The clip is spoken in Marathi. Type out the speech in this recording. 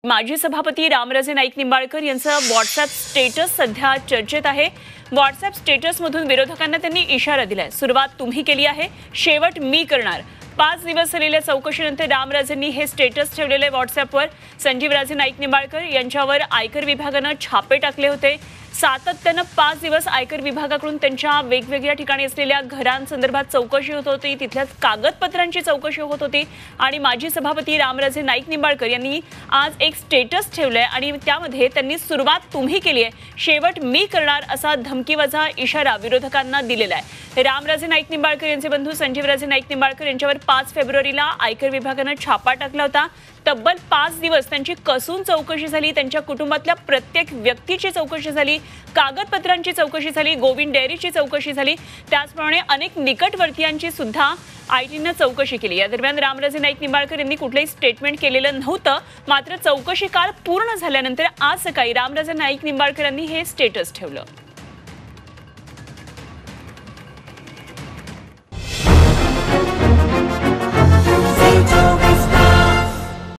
माजी सभापती रामराजे नाईक निंबाळकर यांचा व्हॉट्सअप स्टेटस सध्या चर्चेत आहे। व्हॉट्सअप स्टेटसमधून विरोधकांना त्यांनी इशारा दिलाय, सुरुवात तुम्ही केली आहे, शेवट मी करणार। 5 दिवस झालेल्या चौकशीनंतर रामराजेंनी हे स्टेटस ठेवलेले व्हॉट्सअपवर। संजीवराजे नाईक निंबाळकर यांच्यावर आयकर विभागाने छापे टाकले होते। सातत्याने 5 दिवस आयकर विभागाकडून त्यांच्या वेगवेगळ्या ठिकाणी असलेल्या घरांसंदर्भात चौकशी होत होती, तिथल्या कागदपत्रांची चौकशी होत होती आणि माजी सभापती रामराजे नाईक निंबाळकर यांनी आज एक स्टेटस ठेवलंय आणि त्यामध्ये त्यांनी सुरुवात तुम्ही केली आहे, शेवट मी करणार असा धमकीवजा इशारा विरोधकांना दिलेला आहे। रामराजे नाईक निंबाळकर यांचे बंधू संजीवराजे नाईक निंबाळकर यांच्यावर 5 फेब्रुवारीला आयकर विभागाने छापा टाकला होता। तब्बल 5 दिवस त्यांची कसून चौकशी झाली, त्यांच्या कुटुंबातल्या प्रत्येक व्यक्तीची चौकशी झाली, कागदपत्रांची चौकशी झाली, गोविंद डेअरीची चौकशी झाली, त्याचप्रमाणे अनेक निकटवर्तीयांची सुद्धा आयटीने चौकशी केली। या दरम्यान रामराजे नाईक निंबाळकर यांनी कुठलेही स्टेटमेंट केलेलं नव्हतं, मात्र चौकशी काळ पूर्ण झाल्यानंतर आज सकाळी रामराजे नाईक निंबाळकर यांनी हे स्टेटस ठेवलं।